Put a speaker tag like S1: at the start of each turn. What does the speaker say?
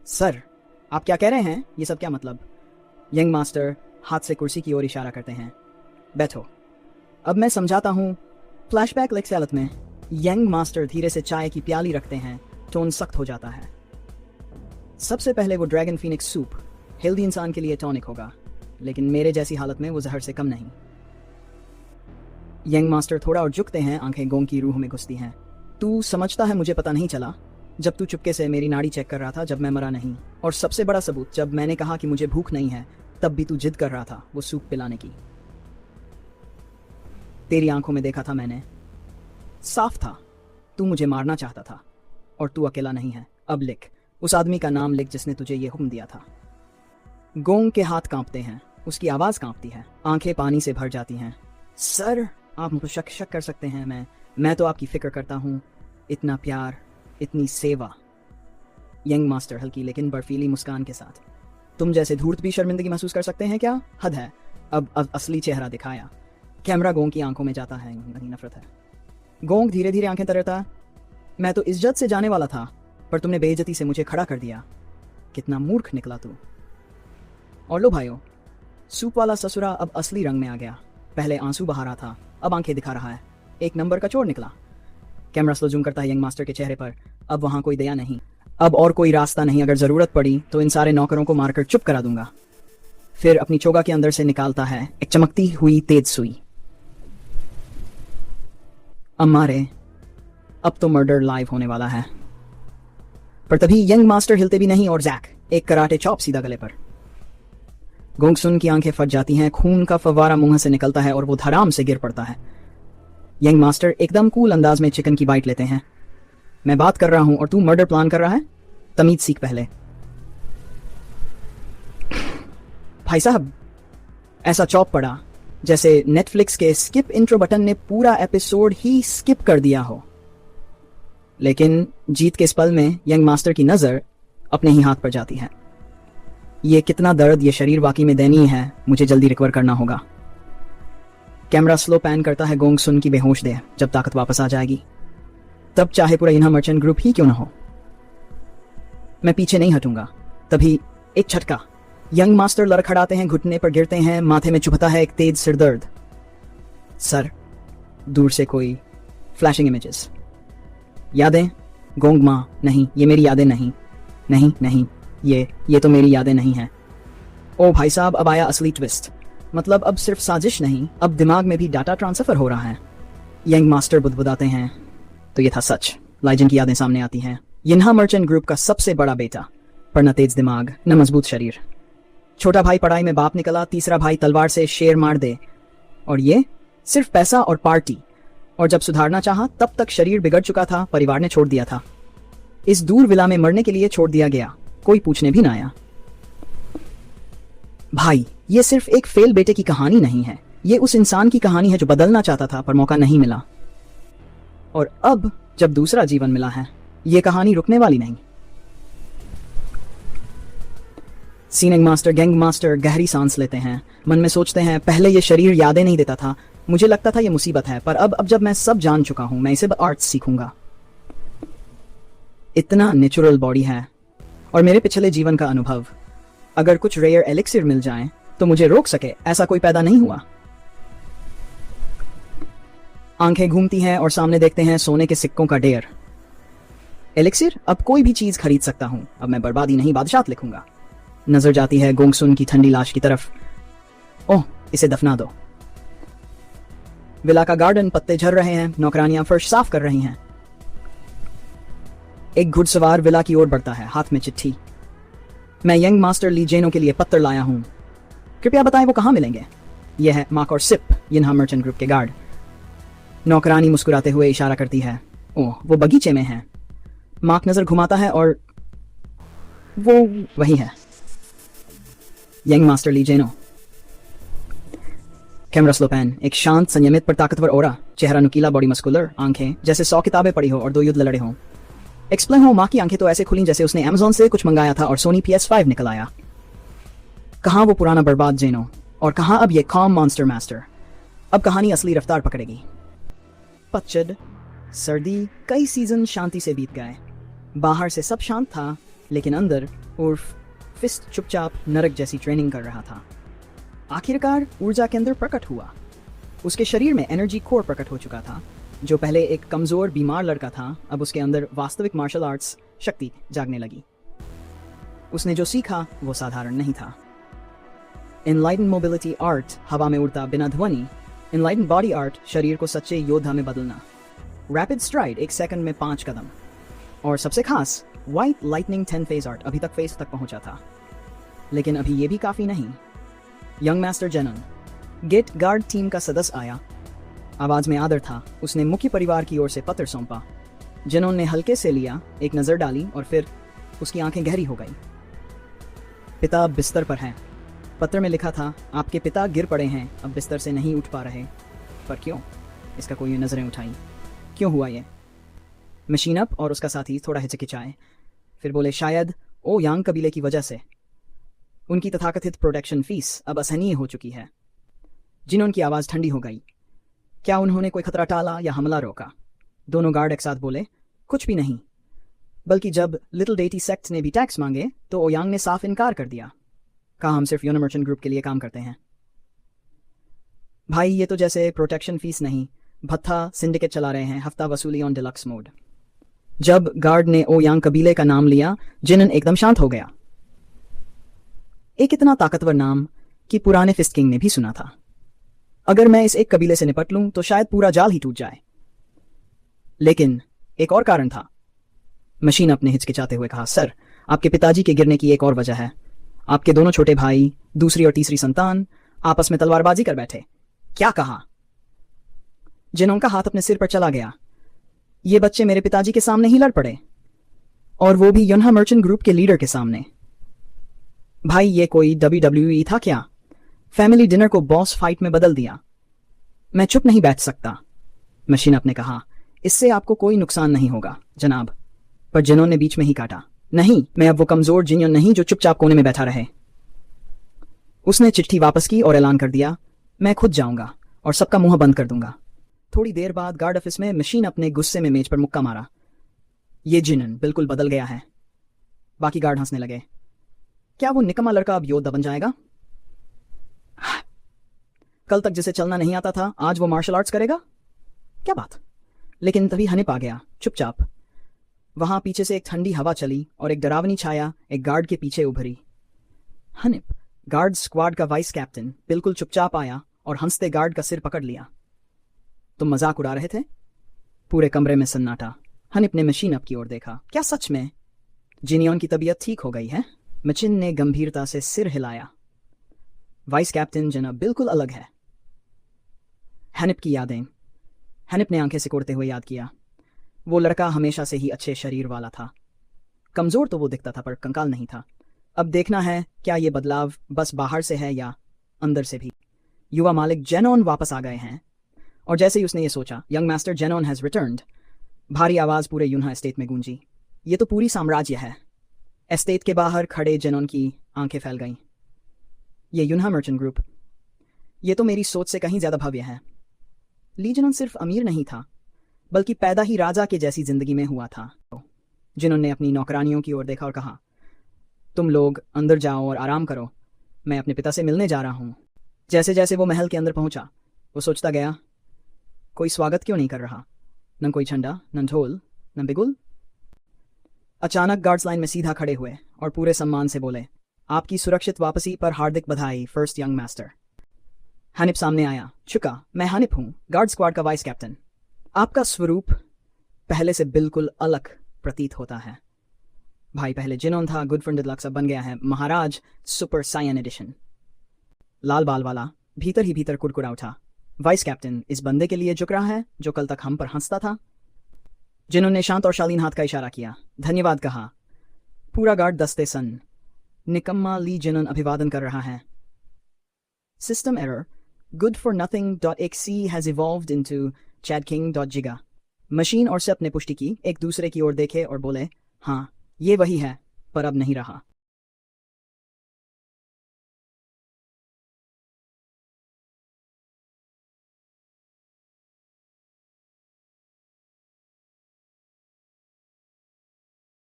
S1: Sir, आप क्या कह रहे हैं? ये सब क्या मतलब? यंग मास्टर हाथ से कुर्सी की ओर इशारा करते हैं। बैठो, अब मैं समझाता हूँ। फ्लैशबैक लेक्सालत में यंग मास्टर धीरे से चाय की प्याली रखते हैं। टोन सख्त हो जाता है। सबसे पहले वो ड्रैगन फीनिक्स सूप हेल्दी इंसान के लिए टॉनिक होगा, लेकिन मेरे जैसी हालत में वो जहर से कम नहीं। यंग मास्टर थोड़ा और झुकते हैं, आंखें गोंग की रूह में घुसती हैं। तू समझता है मुझे पता नहीं चला जब तू चुपके से मेरी नाड़ी चेक कर रहा था, जब मैं मरा नहीं। और सबसे बड़ा सबूत, जब मैंने कहा कि मुझे भूख नहीं है, तब भी तू जिद कर रहा था वो सूप पिलाने की। तेरी आंखों में देखा था मैंने, साफ था तू मुझे मारना चाहता था। और तू अकेला नहीं है। अब लिख, उस आदमी का नाम लिख जिसने तुझे ये हुक्म दिया था। गोंग के हाथ कांपते हैं, उसकी आवाज कांपती है, आंखें पानी से भर जाती हैं। सर, आप मुझको शक कर सकते हैं। मैं तो आपकी फिक्र करता हूँ। इतना प्यार, इतनी सेवा। यंग मास्टर हल्की लेकिन बर्फीली मुस्कान के साथ। तुम जैसे धूर्त भी शर्मिंदगी महसूस कर सकते हैं क्या? हद है। अब असली चेहरा दिखाया। कैमरा गोंग की आंखों में जाता है, नहीं नफरत है। गोंग धीरे धीरे आंखें तरेता। मैं तो इज्जत से जाने वाला था, पर तुमने बेइज्जती से मुझे खड़ा कर दिया। कितना मूर्ख निकला तू। और लो भाइयों, सूप वाला ससुरा अब असली रंग में आ गया। पहले आंसू बहा रहा था, अब आंखें दिखा रहा है। एक नंबर का चोर निकला। कैमरा स्लो जूम करता है यंग मास्टर के चेहरे पर। अब वहां कोई दया नहीं, अब और कोई रास्ता नहीं। अगर जरूरत पड़ी तो इन सारे नौकरों को मारकर चुप करा दूंगा। फिर अपनी चोगा के अंदर से निकालता है एक चमकती हुई तेज सुई। अम्मारे, अब तो मर्डर लाइव होने वाला है। पर तभी यंग मास्टर हिलते भी नहीं और जैक एक कराटे चॉप सीधा गले पर। गोंग सुन की आंखें फट जाती हैं, खून का फव्वारा मुंह से निकलता है और वो धड़ाम से गिर पड़ता है। यंग मास्टर एकदम कूल अंदाज में चिकन की बाइट लेते हैं। मैं बात कर रहा हूं और तू मर्डर प्लान कर रहा है? तमीज सीख पहले। भाई साहब, ऐसा चॉप पड़ा जैसे नेटफ्लिक्स के स्किप इंट्रो बटन ने पूरा एपिसोड ही स्किप कर दिया हो। लेकिन जीत के इस पल में यंग मास्टर की नजर अपने ही हाथ पर जाती है। ये कितना दर्द, ये शरीर वाकई में दयनीय है। मुझे जल्दी रिकवर करना होगा। कैमरा स्लो पैन करता है गोंग सुन की बेहोश देह। जब ताकत वापस आ जाएगी, तब चाहे पूरा इन्हा मर्चेंट ग्रुप ही क्यों ना हो, मैं पीछे नहीं हटूंगा। तभी एक झटका, यंग मास्टर लड़खड़ाते हैं, घुटने पर गिरते हैं, माथे में चुभता है एक तेज सिरदर्द। सर, दूर से कोई फ्लैशिंग इमेजेस। यादें? गोंग माँ, नहीं, ये मेरी यादें नहीं। नहीं नहीं, ये तो मेरी यादें नहीं हैं। ओ भाई साहब, अब आया असली ट्विस्ट। मतलब अब सिर्फ साजिश नहीं, अब दिमाग में भी डाटा ट्रांसफर हो रहा है। यंग मास्टर बुदबुदाते हैं। तो ये था सच। लाइजन की यादें सामने आती हैं। यिन्हा मर्चेंट ग्रुप का सबसे बड़ा बेटा, पर न तेज दिमाग न मजबूत शरीर। छोटा भाई पढ़ाई में बाप निकला, तीसरा भाई तलवार से शेर मार दे, और ये सिर्फ पैसा और पार्टी। और जब सुधारना चाहा, तब तक शरीर बिगड़ चुका था, परिवार ने छोड़ दिया था। इस दूर विला में मरने के लिए छोड़ दिया गया, कोई पूछने भी ना आया। भाई, ये सिर्फ एक फेल बेटे की कहानी नहीं है, ये उस इंसान की कहानी है जो बदलना चाहता था पर मौका नहीं मिला। और अब जब दूसरा जीवन मिला है, ये कहानी रुकने वाली नहीं। सीनिंग मास्टर, गैंग मास्टर गहरी सांस लेते हैं, मन में सोचते हैं, पहले ये शरीर यादें नहीं देता था, मुझे लगता था ये मुसीबत है, पर अब जब मैं सब जान चुका हूं, मैं इसे आर्ट सीखूंगा। इतना नेचुरल बॉडी है और मेरे पिछले जीवन का अनुभव, अगर कुछ रेयर एलिक्सिर मिल जाए तो मुझे रोक सके, ऐसा कोई पैदा नहीं हुआ। आंखें घूमती हैं और सामने देखते हैं सोने के सिक्कों का ढेर। एलिक्सिर? अब कोई भी चीज खरीद सकता हूं, अब मैं बर्बादी नहीं बादशाहत लिखूंगा। नजर जाती है गोंगसुन की ठंडी लाश की तरफ। ओह, इसे दफना दो। विला का गार्डन, पत्ते झड़ रहे हैं, नौकरानियां फर्श साफ कर रही हैं। एक घुड़सवार विला की ओर बढ़ता है, हाथ में चिट्ठी। मैं यंग मास्टर ली जेनो के लिए पत्थर लाया हूं, कृपया बताएं वो कहां मिलेंगे। यह है मार्क और सिप, यिन्हा मर्चेंट ग्रुप के गार्ड। नौकरानी मुस्कुराते हुए इशारा करती है। ओह, वो बगीचे में है। मार्क नजर घुमाता है और वो वही है, यंग मास्टर ली जेनो। कैमरा स्लो पैन, एक शांत, संयमित पर ताकतवर ओरा, चेहरा नुकीला, बॉडी मस्कुलर, आंखें जैसे 100 किताबें पढ़ी हो और 2 युद्ध लड़े हों। एक्सप्लेन हो, माँ की आंखें तो ऐसे खुली जैसे उसने अमेज़न से कुछ मंगाया था और सोनी PS5 निकल आया। कहाँ वो पुराना बर्बाद जेनो, और कहाँ अब ये कॉम मॉन्स्टर मास्टर। अब कहानी असली रफ्तार पकड़ेगी। पतझड़, सर्दी, कई सीजन शांति से बीत गए। बाहर से सब शांत था, लेकिन अंदर उर्फ फिस्ट चुपचाप नरक जैसी ट्रेनिंग कर रहा था। आखिरकार ऊर्जा केंद्र प्रकट हुआ। उसके शरीर में एनर्जी कोर प्रकट हो चुका था। जो पहले एक कमजोर बीमार लड़का था, अब उसके अंदर वास्तविक मार्शल आर्ट्स शक्ति जागने लगी। उसने जो सीखा वो साधारण नहीं था। इनलाइटन मोबिलिटी आर्ट, हवा में उड़ता बिना ध्वनि। इनलाइटन बॉडी आर्ट, शरीर को सच्चे योद्धा में बदलना। रैपिड स्ट्राइड, 1 सेकंड में 5 कदम। और सबसे खास व्हाइट लाइटनिंग 10 फेज आर्ट, अभी तक फेस तक पहुंचा था। लेकिन अभी ये भी काफी नहीं। Young master जेनन, gate guard team का सदस्य आया। आवाज में आदर था। उसने मुख्य परिवार की ओर से पत्र सौंपा। जेनन ने हल्के से लिया, एक नजर डाली और फिर उसकी आंखें गहरी हो गई। पिता बिस्तर पर हैं। पत्र में लिखा था, आपके पिता गिर पड़े हैं, अब बिस्तर से नहीं उठ पा रहे। पर क्यों? इसका कोई नजरें उठाई। क्यों हुआ ये? मशीन अप और उसका साथी थोड़ा हिचकिचाए, फिर बोले, शायद ओ यांग कबीले की वजह से। उनकी तथाकथित प्रोटेक्शन फीस अब असहनीय हो चुकी है। जिनोन की आवाज ठंडी हो गई। क्या उन्होंने कोई खतरा टाला या हमला रोका? दोनों गार्ड एक साथ बोले, कुछ भी नहीं। बल्कि जब लिटिल डेटी सेक्ट ने भी टैक्स मांगे तो ओयांग ने साफ इनकार कर दिया। कहा, हम सिर्फ यूना मर्चेंट ग्रुप के लिए काम करते हैं। भाई, ये तो जैसे प्रोटेक्शन फीस नहीं, भत्था सिंडिकेट चला रहे हैं, हफ्ता वसूली ऑन डिलक्स मोड। जब गार्ड ने ओयांग कबीले का नाम लिया, जिनन एकदम शांत हो गया। एक इतना ताकतवर नाम कि पुराने फिस्ट किंग ने भी सुना था। अगर मैं इस एक कबीले से निपट लूं तो शायद पूरा जाल ही टूट जाए। लेकिन एक और कारण था। मशीन अपने हिचकिचाते हुए कहा, सर, आपके पिताजी के गिरने की एक और वजह है। आपके दोनों छोटे भाई, दूसरी और तीसरी संतान, आपस में तलवारबाजी कर बैठे। क्या कहा? जिनों का हाथ अपने सिर पर चला गया। ये बच्चे मेरे पिताजी के सामने ही लड़ पड़े, और वो भी यूना मर्चेंट ग्रुप के लीडर के सामने। भाई, ये कोई WWE था क्या? फैमिली डिनर को बॉस फाइट में बदल दिया। मैं चुप नहीं बैठ सकता। मशीन अपने कहा, इससे आपको कोई नुकसान नहीं होगा जनाब। पर जिनों ने बीच में ही काटा, नहीं, मैं अब वो कमजोर जिनियन नहीं जो चुपचाप कोने में बैठा रहे। उसने चिट्ठी वापस की और ऐलान कर दिया, मैं खुद जाऊंगा और सबका मुंह बंद कर दूंगा। थोड़ी देर बाद गार्ड ऑफिस में मशीन अपने गुस्से में मेज पर मुक्का मारा। ये जिनन बिल्कुल बदल गया है। बाकी गार्ड हंसने लगे। क्या वो निकम्मा लड़का अब योद्धा बन जाएगा? कल तक जिसे चलना नहीं आता था, आज वो मार्शल आर्ट्स करेगा? क्या बात। लेकिन तभी हनिप आ गया, चुपचाप। वहां पीछे से एक ठंडी हवा चली और एक डरावनी छाया एक गार्ड के पीछे उभरी। हनिप, गार्ड स्क्वाड का वाइस कैप्टन, बिल्कुल चुपचाप आया और हंसते गार्ड का सिर पकड़ लिया। तुम मजाक उड़ा रहे थे? पूरे कमरे में सन्नाटा। हनिप ने मशीन अप की ओर देखा। क्या सच में जिनियन की तबीयत ठीक हो गई है? मचिन ने गंभीरता से सिर हिलाया। वाइस कैप्टन जना बिल्कुल अलग है। हनिप की यादें। हनिप ने आंखें सिकोड़ते हुए याद किया। वो लड़का हमेशा से ही अच्छे शरीर वाला था। कमजोर तो वो दिखता था पर कंकाल नहीं था। अब देखना है क्या ये बदलाव बस बाहर से है या अंदर से भी। युवा मालिक जेनॉन वापस आ गए हैं। और जैसे ही उसने ये सोचा, young master xenon has returned, भारी आवाज पूरे यूना एस्टेट में गूंजी। ये तो पूरी साम्राज्य है। एस्टेट के बाहर खड़े जेनॉन की आंखें फैल गईं। ये यूना मर्चेंट ग्रुप, ये तो मेरी सोच से कहीं ज्यादा भव्य है। ली जेनॉन सिर्फ अमीर नहीं था, बल्कि पैदा ही राजा के जैसी जिंदगी में हुआ था। जिन्होंने अपनी नौकरानियों की ओर देखा और कहा, तुम लोग अंदर जाओ और आराम करो, मैं अपने पिता से मिलने जा रहा हूं। जैसे जैसे वो महल के अंदर पहुंचा, वो सोचता गया, कोई स्वागत क्यों नहीं कर रहा? न कोई झंडा, न ढोल, न बिगुल। अचानक गार्ड्स लाइन में सीधा खड़े हुए और पूरे सम्मान से बोले, आपकी सुरक्षित वापसी पर हार्दिक बधाई फर्स्ट यंग मास्टर। हनिप सामने आया, चुका, मैं हनिप हूं, गार्ड स्क्वाड का वाइस कैप्टन। आपका स्वरूप पहले से बिल्कुल अलग प्रतीत होता है। भाई पहले जिनोन था, गुड फ्रेंड डिलक्स, अब बन गया है महाराज सुपर साइयन एडिशन। लाल बाल वाला, भीतर ही भीतर कुड़कुड़ा उठा। वाइस कैप्टन इस बंदे के लिए झुक रहा है जो कल तक हम पर हंसता था। जिन्होंने शांत और शालीन हाथ का इशारा किया, धन्यवाद कहा। पूरा गार्ड दस्ते सन। निकम्मा ली जिनन अभिवादन कर रहा है। System error, good-for-nothing.exe has evolved into chadking.giga। Machine और सेप ने पुष्टि की, एक दूसरे की ओर देखे और बोले, हाँ ये वही है, पर अब नहीं रहा।